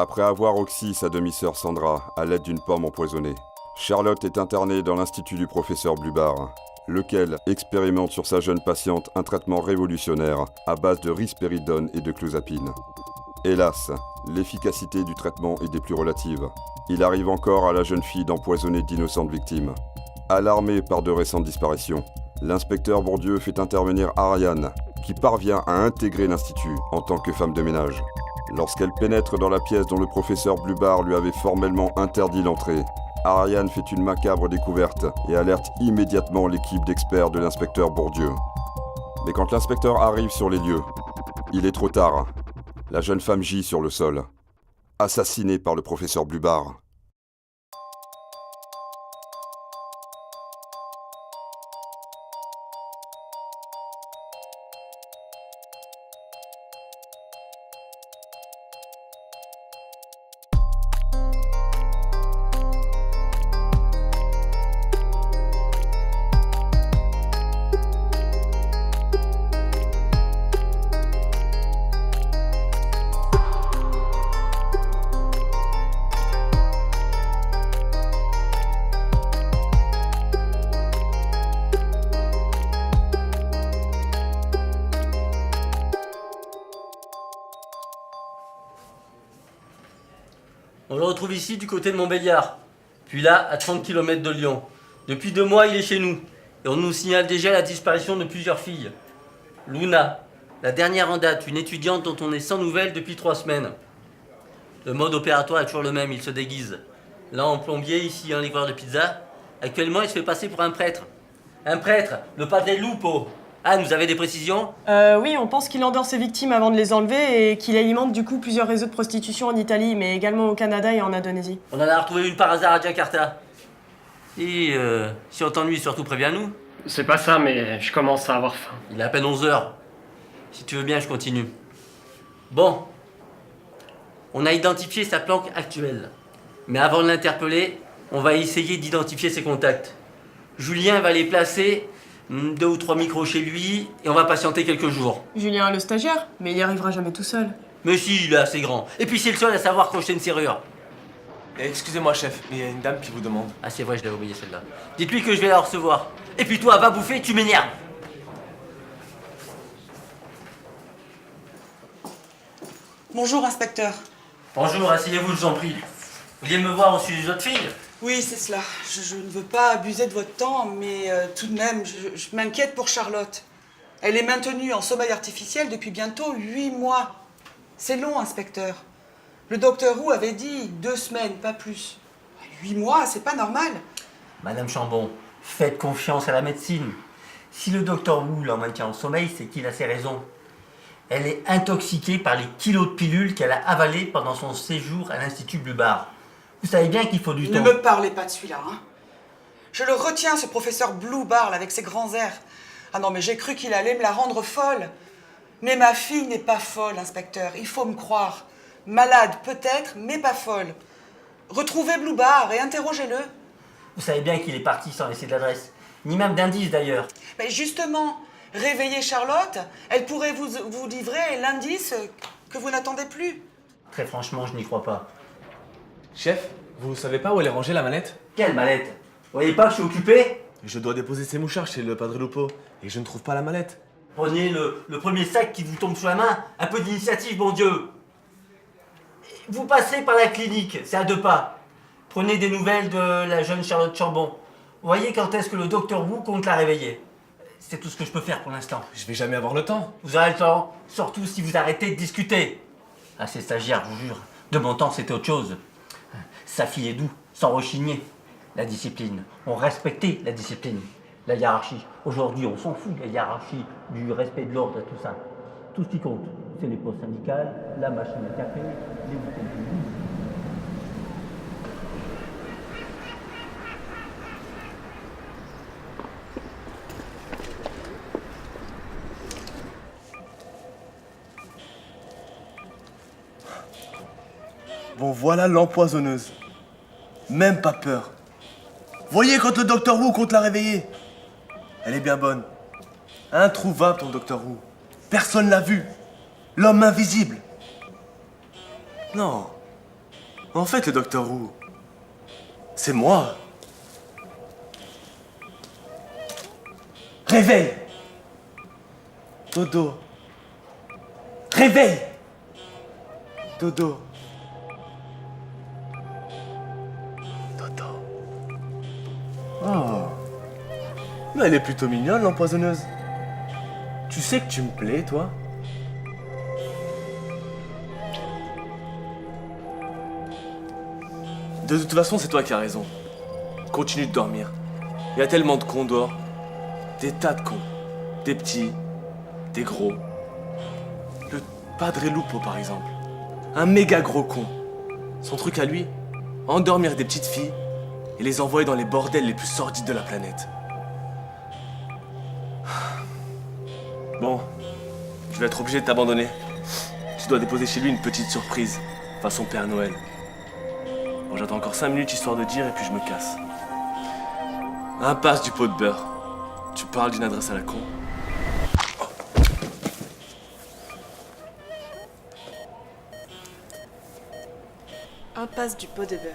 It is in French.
Après avoir oxy sa demi-sœur Sandra à l'aide d'une pomme empoisonnée, Charlotte est internée dans l'institut du professeur Blubart, lequel expérimente sur sa jeune patiente un traitement révolutionnaire à base de risperidone et de clozapine. Hélas, l'efficacité du traitement est des plus relatives. Il arrive encore à la jeune fille d'empoisonner d'innocentes victimes. Alarmé par de récentes disparitions, l'inspecteur Bourdieu fait intervenir Ariane, qui parvient à intégrer l'institut en tant que femme de ménage. Lorsqu'elle pénètre dans la pièce dont le professeur Blubart lui avait formellement interdit l'entrée, Ariane fait une macabre découverte et alerte immédiatement l'équipe d'experts de l'inspecteur Bourdieu. Mais quand l'inspecteur arrive sur les lieux, il est trop tard. La jeune femme gît sur le sol, assassinée par le professeur Blubart. On le retrouve ici du côté de Montbéliard, puis là à 30 km de Lyon. Depuis 2 mois, il est chez nous, et on nous signale déjà la disparition de plusieurs filles. Luna, la dernière en date, une étudiante dont on est sans nouvelles depuis 3 semaines. Le mode opératoire est toujours le même, il se déguise. Là en plombier, ici en livreur de pizza. Actuellement, il se fait passer pour un prêtre. Un prêtre, le padre Lupo. Anne, vous avez des précisions? Oui, on pense qu'il endort ses victimes avant de les enlever et qu'il alimente du coup plusieurs réseaux de prostitution en Italie, mais également au Canada et en Indonésie. On en a retrouvé une par hasard à Jakarta. Et si on t'ennuie, surtout préviens-nous. C'est pas ça, mais je commence à avoir faim. Il est à peine 11 heures. Si tu veux bien, je continue. Bon. On a identifié sa planque actuelle. Mais avant de l'interpeller, on va essayer d'identifier ses contacts. Julien va les placer 2 ou 3 micros chez lui et on va patienter quelques jours. Julien, le stagiaire, mais il y arrivera jamais tout seul. Mais si, il est assez grand. Et puis c'est le seul à savoir crocheter une serrure. Excusez-moi, chef, mais il y a une dame qui vous demande. Ah c'est vrai, je l'avais oublié celle-là. Dites-lui que je vais la recevoir. Et puis toi, va bouffer, tu m'énerves. Bonjour, inspecteur. Bonjour, asseyez-vous, je vous en prie. Vous vouliez me voir au sujet des autres filles? Oui, c'est cela. Je ne veux pas abuser de votre temps, mais tout de même, je m'inquiète pour Charlotte. Elle est maintenue en sommeil artificiel depuis bientôt 8 mois. C'est long, inspecteur. Le docteur Wu avait dit 2 semaines, pas plus. 8 mois, c'est pas normal. Madame Chambon, faites confiance à la médecine. Si le docteur Wu l'en maintient en sommeil, c'est qu'il a ses raisons. Elle est intoxiquée par les kilos de pilules qu'elle a avalées pendant son séjour à l'Institut Blubart. Vous savez bien qu'il faut du temps. Ne me parlez pas de celui-là, hein. Je le retiens, ce professeur Blubart, avec ses grands airs. Ah non, mais j'ai cru qu'il allait me la rendre folle. Mais ma fille n'est pas folle, inspecteur. Il faut me croire. Malade, peut-être, mais pas folle. Retrouvez Blubart et interrogez-le. Vous savez bien qu'il est parti sans laisser d'adresse. Ni même d'indice d'ailleurs. Mais justement, réveillez Charlotte. Elle pourrait vous livrer l'indice que vous n'attendez plus. Très franchement, je n'y crois pas. Chef, vous savez pas où elle est rangée la mallette? Quelle mallette? Vous voyez pas que je suis occupé? Je dois déposer ses mouchards chez le Padre Lupo et je ne trouve pas la mallette. Prenez le premier sac qui vous tombe sous la main. Un peu d'initiative, bon Dieu. Vous passez par la clinique, c'est à 2 pas. Prenez des nouvelles de la jeune Charlotte Chambon. Voyez quand est-ce que le docteur Wu compte la réveiller. C'est tout ce que je peux faire pour l'instant. Je vais jamais avoir le temps. Vous aurez le temps, surtout si vous arrêtez de discuter. Ah, ces stagiaires, je vous jure, de mon temps c'était autre chose. Ça filait doux, sans rechigner. La discipline, on respectait la discipline. La hiérarchie, aujourd'hui on s'en fout de la hiérarchie, du respect de l'ordre et tout ça. Tout ce qui compte, c'est les postes syndicales, la machine à café, les week-ends publics. Bon, voilà l'empoisonneuse. Même pas peur. Voyez quand le docteur Wu compte la réveiller. Elle est bien bonne. Introuvable, ton docteur Wu. Personne l'a vu. L'homme invisible. Non, En fait, le docteur Wu, c'est moi. Réveille. Dodo. Réveille. Dodo. Dodo. Oh. Mais elle est plutôt mignonne, l'empoisonneuse. Tu sais que tu me plais, toi? De toute façon, c'est toi qui as raison. Continue de dormir. Il y a tellement de cons dehors. Des tas de cons. Des petits, des gros. Le Padre Lupo, par exemple. Un méga gros con. Son truc à lui, endormir des petites filles et les envoyer dans les bordels les plus sordides de la planète. Bon, je vais être obligé de t'abandonner. Tu dois déposer chez lui une petite surprise, façon Père Noël. Bon, j'attends encore 5 minutes histoire de dire et puis je me casse. Impasse du pot de beurre. Tu parles d'une adresse à la con? Impasse du pot de beurre.